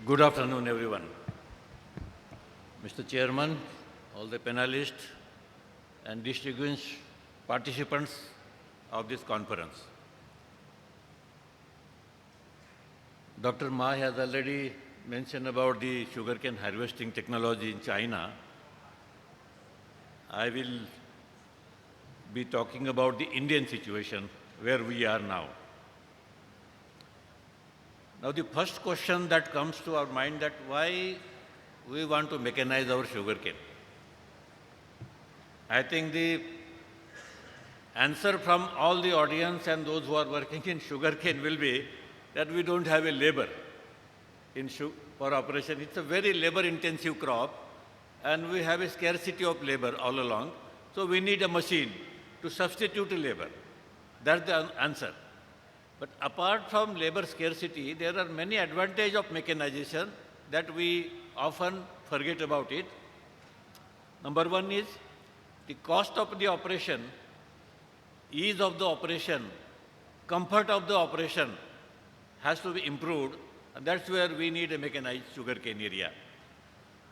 Good afternoon, everyone. Mr. Chairman, all the panelists and distinguished participants of this conference. Dr. Ma has already mentioned about the sugarcane harvesting technology in China. I will be talking about the Indian situation where we are now. Now, the first question that comes to our mind that why we want to mechanize our sugarcane. I think the answer from all the audience and those who are working in sugarcane will be that we don't have a labor for operation. It's a very labor-intensive crop, and we have a scarcity of labor all along. So we need a machine to substitute labor. That's the answer. But apart from labor scarcity, there are many advantages of mechanization that we often forget about it. Number one is the cost of the operation, ease of the operation, comfort of the operation has to be improved, and that's where we need a mechanized sugarcane area.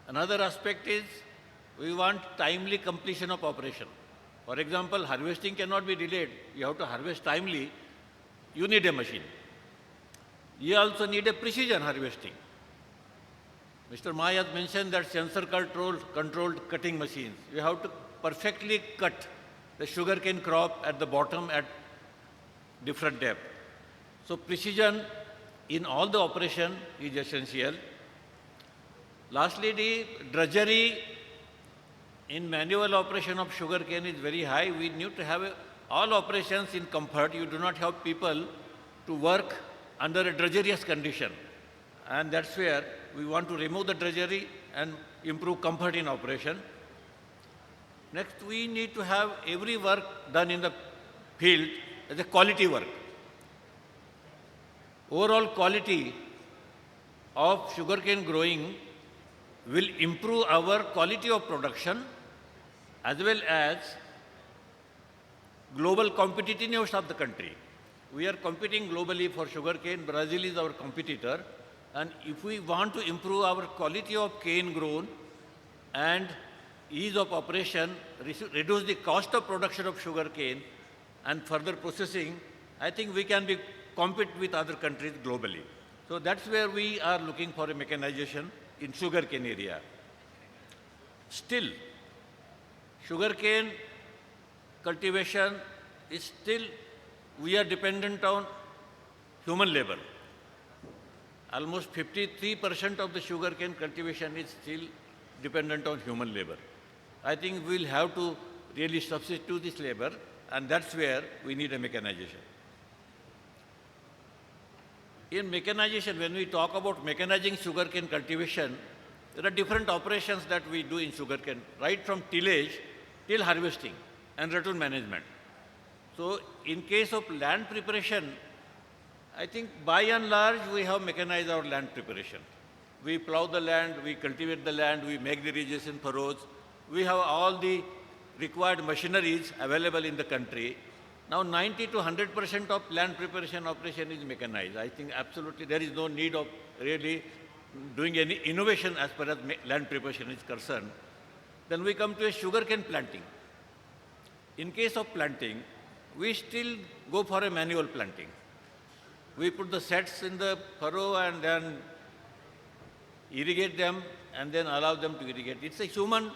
Another aspect is we want timely completion of operation. For example, harvesting cannot be delayed. You have to harvest timely. You need a machine. You also need a precision harvesting. Mr. Ma has mentioned that sensor-controlled cutting machines. You have to perfectly cut the sugarcane crop at the bottom at different depth. So precision in all the operation is essential. Lastly, the drudgery in manual operation of sugarcane is very high. We need to have all operations in comfort. You do not have people to work under a drudgerous condition. And that's where we want to remove the drudgery and improve comfort in operation. Next, we need to have every work done in the field as a quality work. Overall quality of sugarcane growing will improve our quality of production as well as global competitiveness of the country. We are competing globally for sugarcane. Brazil is our competitor. And if we want to improve our quality of cane grown and ease of operation, reduce the cost of production of sugarcane and further processing, I think we can compete with other countries globally. So that's where we are looking for a mechanization in sugarcane area. Still, sugarcane cultivation is still, we are dependent on human labor. Almost 53% of the sugarcane cultivation is still dependent on human labor. I think we'll have to really substitute this labor, and that's where we need a mechanization. In mechanization, when we talk about mechanizing sugarcane cultivation, there are different operations that we do in sugarcane, right from tillage till harvesting and return management. So in case of land preparation, I think by and large we have mechanized our land preparation. We plow the land, we cultivate the land, we make the irrigation furrows. We have all the required machineries available in the country. Now 90 to 100% of land preparation operation is mechanized. I think absolutely there is no need of really doing any innovation as far as land preparation is concerned. Then we come to a sugarcane planting. In case of planting, we still go for a manual planting. We put the sets in the furrow and then irrigate them and then allow them to irrigate. It's a human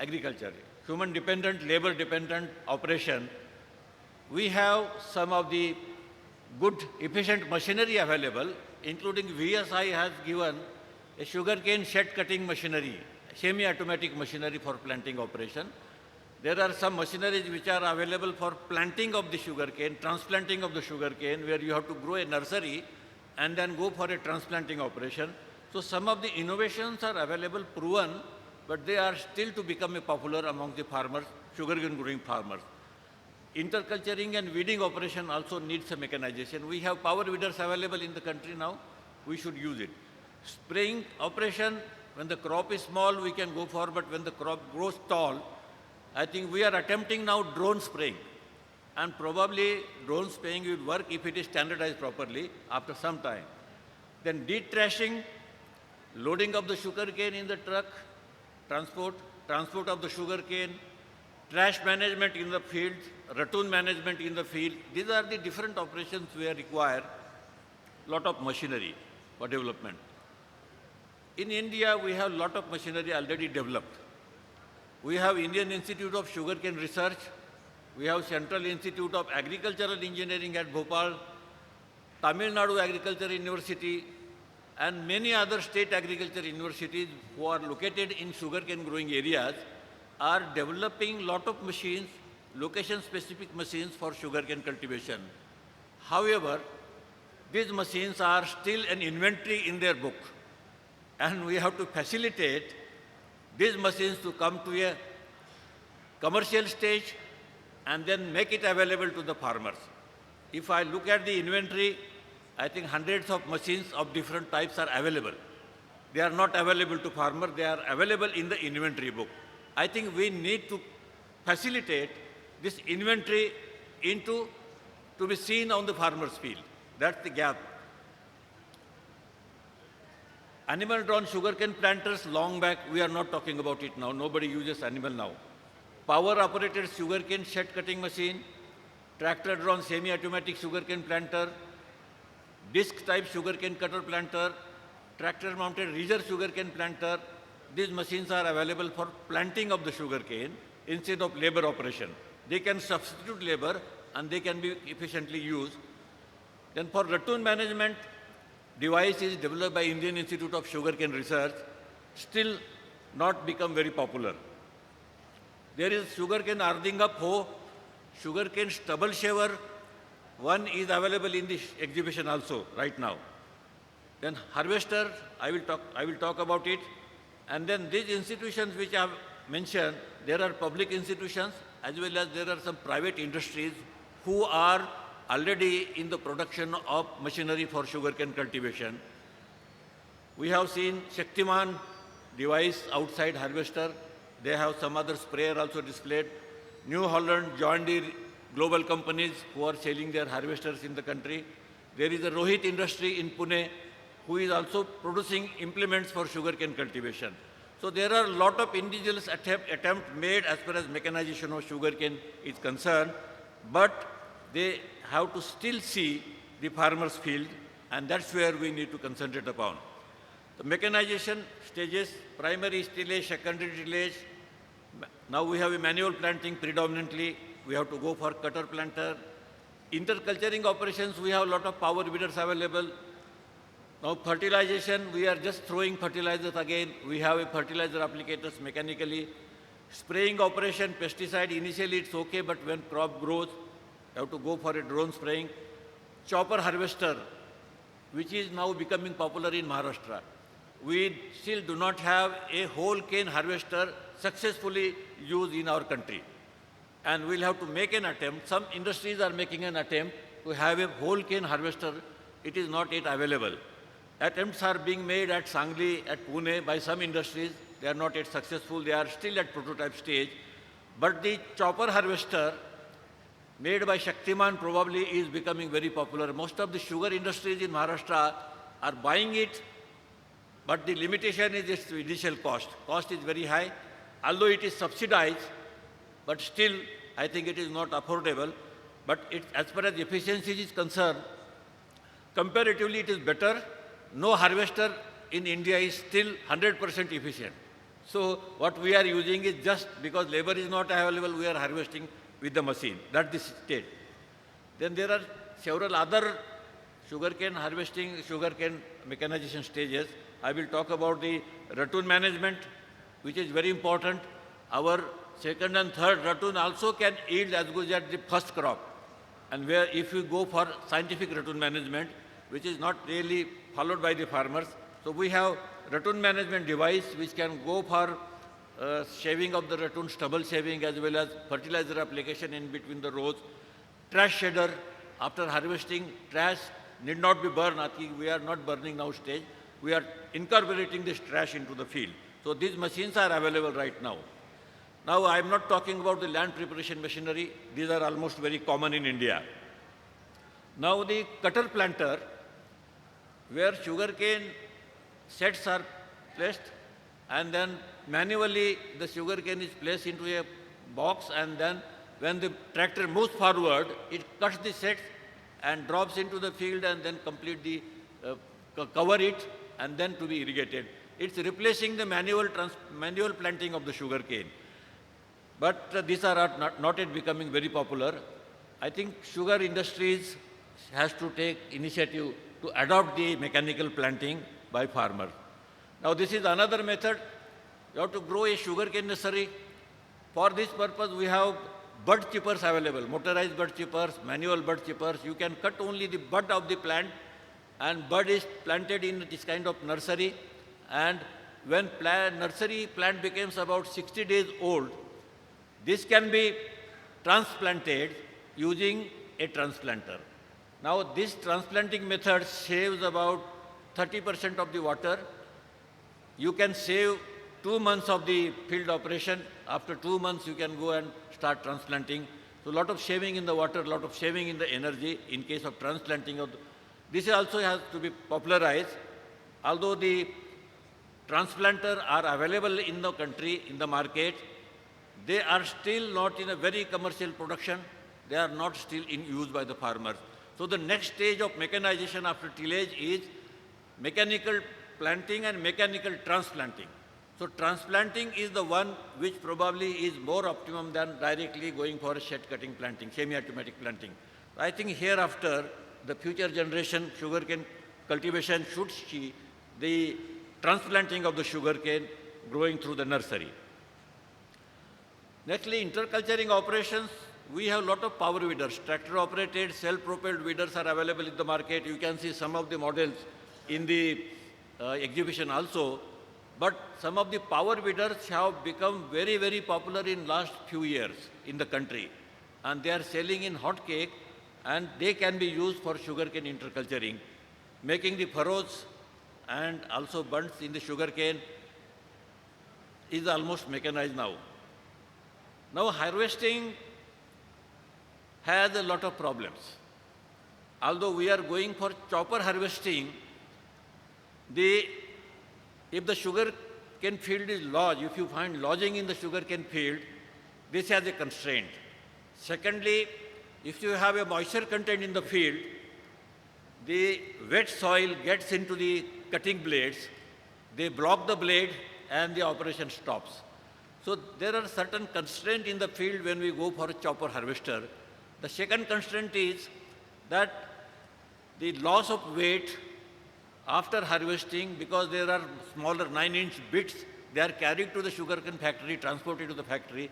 agriculture, human-dependent, labor-dependent operation. We have some of the good, efficient machinery available, including VSI has given a sugarcane shed cutting machinery, semi-automatic machinery for planting operation. There are some machineries which are available for planting of the sugarcane, transplanting of the sugarcane, where you have to grow a nursery and then go for a transplanting operation. So some of the innovations are available, proven, but they are still to become popular among the farmers, sugarcane growing farmers. Interculturing and weeding operation also needs a mechanization. We have power weeders available in the country now. We should use it. Spraying operation, when the crop is small, we can go for, but when the crop grows tall, I think we are attempting now drone spraying. And probably drone spraying will work if it is standardized properly after some time. Then detrashing loading of the sugarcane in the truck, transport of the sugarcane, trash management in the field, ratoon management in the field. These are the different operations where require lot of machinery for development. In India, we have lot of machinery already developed. We have Indian Institute of Sugarcane Research. We have Central Institute of Agricultural Engineering at Bhopal, Tamil Nadu Agriculture University, and many other state agriculture universities who are located in sugarcane growing areas are developing lot of machines, location-specific machines for sugarcane cultivation. However, these machines are still an inventory in their book, and we have to facilitate these machines to come to a commercial stage and then make it available to the farmers. If I look at the inventory, I think hundreds of machines of different types are available. They are not available to farmers, they are available in the inventory book. I think we need to facilitate this inventory to be seen on the farmer's field. That's the gap. Animal-drawn sugarcane planters, long back, we are not talking about it now. Nobody uses animal now. Power-operated sugarcane shed cutting machine, tractor-drawn semi-automatic sugarcane planter, disc-type sugarcane cutter planter, tractor-mounted riser sugarcane planter. These machines are available for planting of the sugarcane instead of labor operation. They can substitute labor and they can be efficiently used. Then for ratoon management, device is developed by Indian Institute of Sugarcane Research, still not become very popular. There is sugarcane earthing up hoe, sugarcane stubble shaver. One is available in this exhibition also right now. Then harvester, I will talk about it. And then these institutions which I have mentioned, there are public institutions as well as there are some private industries who are already in the production of machinery for sugarcane cultivation. We have seen Shaktiman device outside harvester. They have some other sprayer also displayed. New Holland, John Deere, global companies who are selling their harvesters in the country. There is a Rohit industry in Pune who is also producing implements for sugarcane cultivation. So there are a lot of individuals attempt made as far as mechanization of sugarcane is concerned, but they have to still see the farmer's field, and that's where we need to concentrate upon. The mechanization stages, primary tillage, secondary tillage. Now we have a manual planting predominantly. We have to go for cutter planter. Interculturing operations, we have a lot of power weeders available. Now fertilization, we are just throwing fertilizers again. We have a fertilizer applicators mechanically. Spraying operation, pesticide, initially it's okay, but when crop grows, you have to go for a drone spraying. Chopper harvester, which is now becoming popular in Maharashtra. We still do not have a whole cane harvester successfully used in our country. And we'll have to make an attempt. Some industries are making an attempt to have a whole cane harvester. It is not yet available. Attempts are being made at Sangli, at Pune by some industries. They are not yet successful. They are still at prototype stage. But the chopper harvester made by Shaktiman probably is becoming very popular. Most of the sugar industries in Maharashtra are buying it, but the limitation is its initial cost. Cost is very high. Although it is subsidized, but still I think it is not affordable. But as far as efficiency is concerned, comparatively it is better. No harvester in India is still 100% efficient. So what we are using is just because labor is not available, we are harvesting with the machine. That's the state. Then there are several other sugarcane harvesting, sugarcane mechanization stages. I will talk about the ratoon management, which is very important. Our second and third ratoon also can yield as good as the first crop. And where if you go for scientific ratoon management, which is not really followed by the farmers. So we have ratoon management device which can go for shaving of the ratoon, stubble shaving, as well as fertilizer application in between the rows. Trash shedder, after harvesting, trash need not be burned. I think we are not burning now stage. We are incorporating this trash into the field. So these machines are available right now. Now I am not talking about the land preparation machinery. These are almost very common in India. Now the cutter planter, where sugarcane sets are placed, and then manually the sugarcane is placed into a box, and then when the tractor moves forward, it cuts the sets and drops into the field and then complete the, cover it and then to be irrigated. It's replacing the manual planting of the sugarcane. But these are not yet becoming very popular. I think sugar industries has to take initiative to adopt the mechanical planting by farmers. Now this is another method. You have to grow a sugarcane nursery. For this purpose, we have bud chippers available, motorized bud chippers, manual bud chippers. You can cut only the bud of the plant, and bud is planted in this kind of nursery. And when nursery plant becomes about 60 days old, this can be transplanted using a transplanter. Now, this transplanting method saves about 30% of the water. You can save 2 months of the field operation. After 2 months, you can go and start transplanting. So, a lot of saving in the water, a lot of saving in the energy in case of transplanting. This also has to be popularized. Although the transplanters are available in the country, in the market, they are still not in a very commercial production. They are not still in use by the farmers. So the next stage of mechanization after tillage is mechanical planting and mechanical transplanting. So transplanting is the one which probably is more optimum than directly going for a shed cutting planting, semi-automatic planting. I think hereafter, the future generation sugarcane cultivation should see the transplanting of the sugarcane growing through the nursery. Nextly, interculturing operations, we have a lot of power weeders. Tractor-operated, self-propelled weeders are available in the market. You can see some of the models in the exhibition also. But some of the power weeders have become very, very popular in last few years in the country. And they are selling in hot cake, and they can be used for sugarcane interculturing, making the furrows and also bunds in the sugarcane is almost mechanized now. Now harvesting has a lot of problems. Although we are going for chopper harvesting, if the sugarcane field is lodged, if you find lodging in the sugarcane field, this has a constraint. Secondly, if you have a moisture content in the field, the wet soil gets into the cutting blades, they block the blade and the operation stops. So there are certain constraints in the field when we go for a chopper harvester. The second constraint is that the loss of weight after harvesting, because there are smaller 9-inch bits, they are carried to the sugarcane factory, transported to the factory.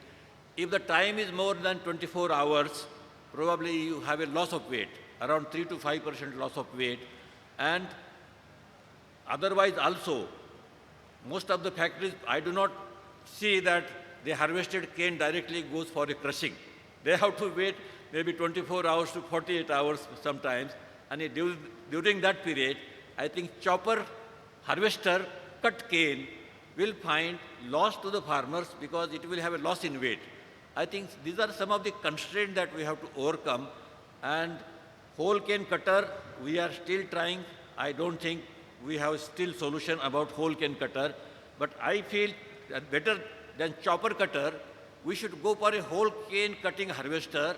If the time is more than 24 hours, probably you have a loss of weight, around 3 to 5% loss of weight. And otherwise also, most of the factories, I do not see that the harvested cane directly goes for a crushing. They have to wait maybe 24 hours to 48 hours sometimes. And during that period, I think chopper harvester cut cane will find loss to the farmers because it will have a loss in weight. I think these are some of the constraints that we have to overcome. And whole cane cutter, we are still trying. I don't think we have still solution about whole cane cutter. But I feel that better than chopper cutter, we should go for a whole cane cutting harvester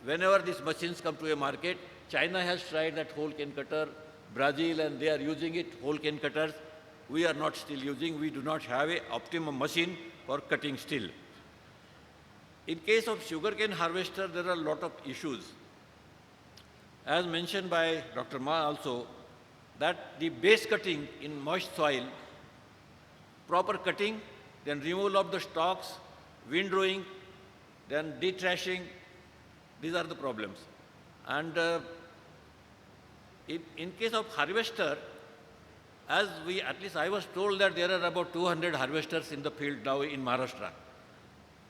whenever these machines come to a market. China has tried that whole cane cutter, Brazil, and they are using it, whole cane cutters. We are not still using. We do not have an optimum machine for cutting still. In case of sugarcane harvester, there are a lot of issues. As mentioned by Dr. Ma also, that the base cutting in moist soil, proper cutting, then removal of the stalks, windrowing, then detrashing, these are the problems. And in case of harvester, at least I was told that there are about 200 harvesters in the field now in Maharashtra.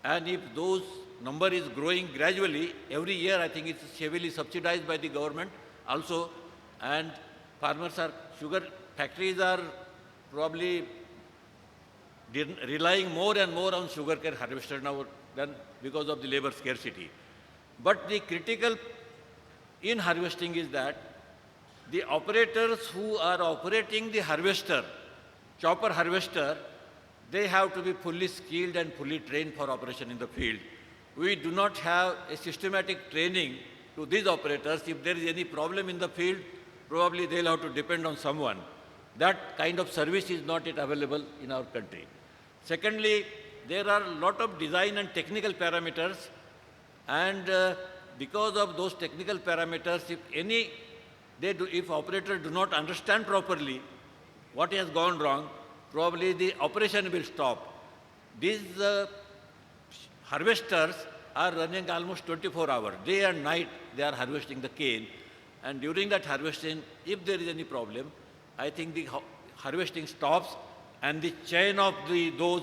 And if those number is growing gradually, every year I think it's heavily subsidized by the government also, and sugar factories are probably relying more and more on sugarcane harvester now than because of the labor scarcity. But the critical in harvesting is that the operators who are operating the harvester chopper harvester, they have to be fully skilled and fully trained for operation in the field. We do not have a systematic training to these operators. If there is any problem in the field, probably they'll have to depend on someone. That kind of service is not yet available in our country. Secondly, there are a lot of design and technical parameters, and because of those technical parameters, if operators do not understand properly what has gone wrong, probably the operation will stop. These harvesters are running almost 24 hours. Day and night they are harvesting the cane, and during that harvesting, if there is any problem, I think the harvesting stops and the chain of those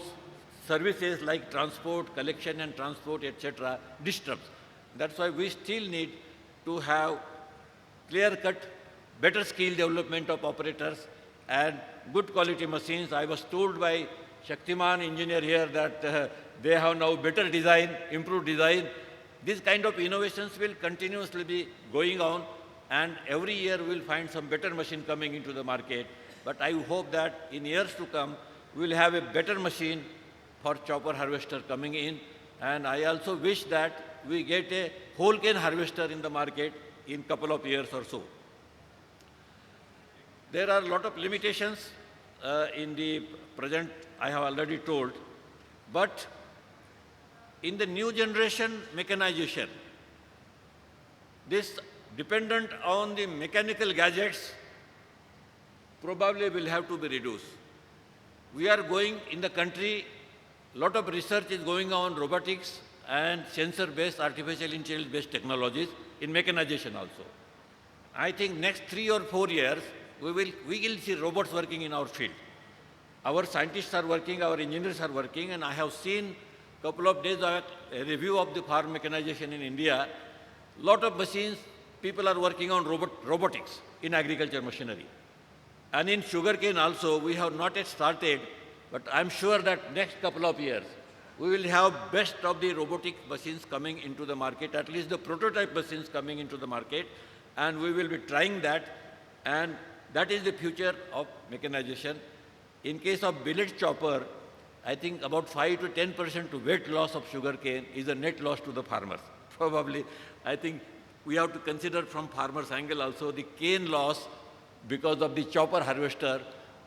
services like transport, collection and transport, etc. disturbs. That's why we still need to have clear-cut, better skill development of operators and good quality machines. I was told by Shaktiman engineer here that they have now better design, improved design. These kind of innovations will continuously be going on, and every year we'll find some better machine coming into the market. But I hope that in years to come, we'll have a better machine for chopper harvester coming in. And I also wish that we get a whole cane harvester in the market in a couple of years or so. There are a lot of limitations in the present, I have already told, but in the new generation mechanization, this dependent on the mechanical gadgets probably will have to be reduced. We are going in the country, a lot of research is going on robotics and sensor-based, artificial intelligence-based technologies in mechanization also. I think next 3 or 4 years, we will see robots working in our field. Our scientists are working, our engineers are working, and I have seen a couple of days back a review of the farm mechanization in India. A lot of machines, people are working on robotics in agriculture machinery. And in sugarcane also, we have not yet started, but I'm sure that next couple of years, we will have best of the robotic machines coming into the market, at least the prototype machines coming into the market, and we will be trying that, and that is the future of mechanization. In case of billet chopper, I think about 5 to 10% to weight loss of sugarcane is a net loss to the farmers. Probably, I think we have to consider from farmer's angle also the cane loss because of the chopper harvester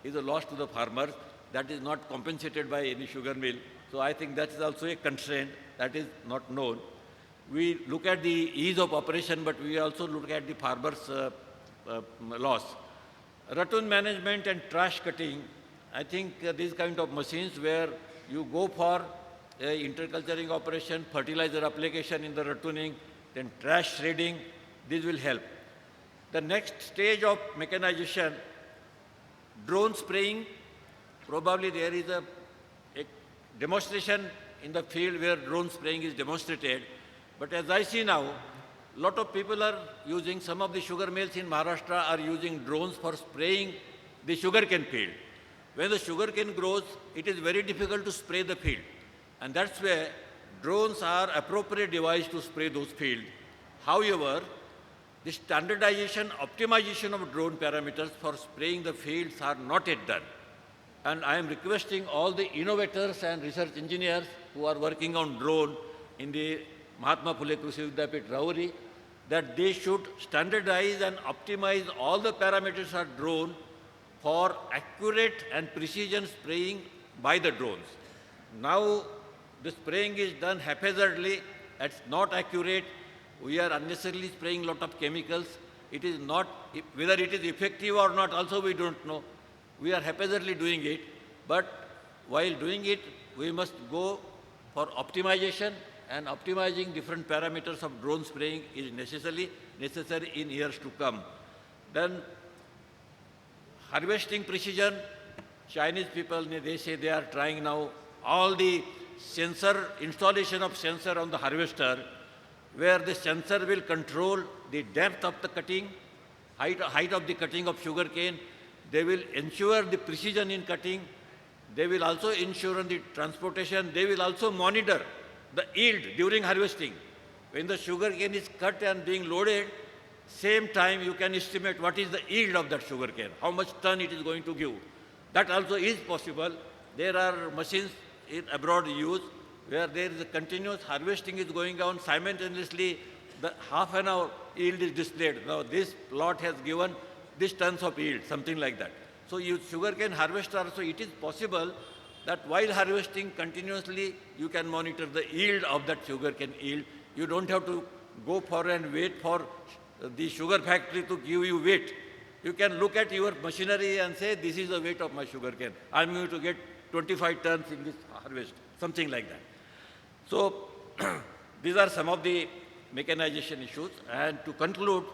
is a loss to the farmers that is not compensated by any sugar mill. So I think that is also a constraint that is not known. We look at the ease of operation, but we also look at the farmer's loss. Ratoon management and trash cutting, I think these kind of machines where you go for interculturing operation, fertilizer application in the ratooning, then trash shredding, this will help. The next stage of mechanization, drone spraying, probably there is a demonstration in the field where drone spraying is demonstrated. But as I see now, a lot of people are using, some of the sugar mills in Maharashtra are using drones for spraying the sugarcane field. When the sugarcane grows, it is very difficult to spray the field. And that's where drones are appropriate device to spray those fields. However, the standardization, optimization of drone parameters for spraying the fields are not yet done. And I am requesting all the innovators and research engineers who are working on drone in the Mahatma Phule Krishi Vidyapit Rauri, that they should standardize and optimize all the parameters of drone for accurate and precision spraying by the drones. Now, the spraying is done haphazardly, it's not accurate. We are unnecessarily spraying a lot of chemicals. It is not, whether it is effective or not, also we don't know. We are haphazardly doing it, but while doing it, we must go for optimization, and optimizing different parameters of drone spraying is necessary in years to come. Then, harvesting precision, Chinese people, they say they are trying now all the sensor, installation of sensor on the harvester, where the sensor will control the depth of the cutting, height of the cutting of sugarcane. They will ensure the precision in cutting. They will also ensure the transportation. They will also monitor the yield during harvesting. When the sugarcane is cut and being loaded, same time you can estimate what is the yield of that sugarcane, how much ton it is going to give. That also is possible. There are machines in abroad used where there is a continuous harvesting is going on simultaneously. The half an hour yield is displayed. Now this plot has given this tons of yield, something like that. So you sugarcane harvester also, it is possible that while harvesting continuously, you can monitor the yield of that sugarcane yield. You don't have to go for and wait for the sugar factory to give you weight. You can look at your machinery and say, this is the weight of my sugarcane. I'm going to get 25 tons in this harvest, something like that. So these are some of the mechanization issues. And to conclude,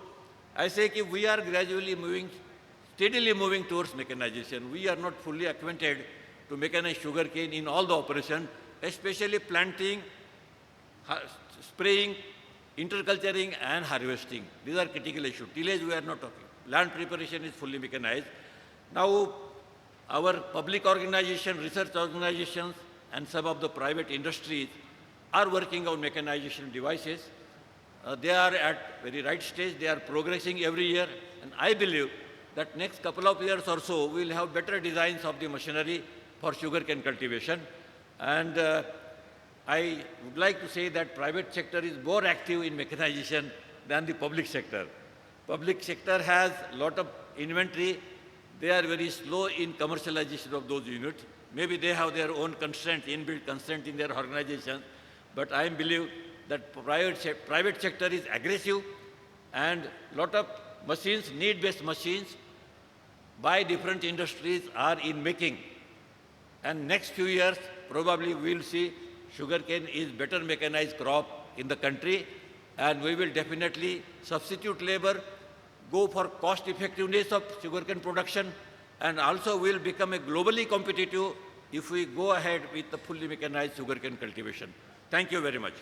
I say that we are gradually moving, steadily moving towards mechanization. We are not fully acquainted to mechanize sugarcane in all the operations, especially planting, spraying, interculturing and harvesting. These are critical issues. Tillage we are not talking. Land preparation is fully mechanized. Now our public organization, research organizations and some of the private industries are working on mechanization devices. They are at very right stage. They are progressing every year. And I believe that next couple of years or so, we will have better designs of the machinery for sugarcane cultivation. And I would like to say that private sector is more active in mechanization than the public sector. Public sector has a lot of inventory. They are very slow in commercialization of those units. Maybe they have their own constraint, inbuilt constraint in their organization. But I believe that private sector is aggressive and lot of machines, need-based machines by different industries are in making. And next few years, probably we will see sugarcane is better mechanized crop in the country, and we will definitely substitute labor, go for cost effectiveness of sugarcane production, and also will become a globally competitive if we go ahead with the fully mechanized sugarcane cultivation. Thank you very much.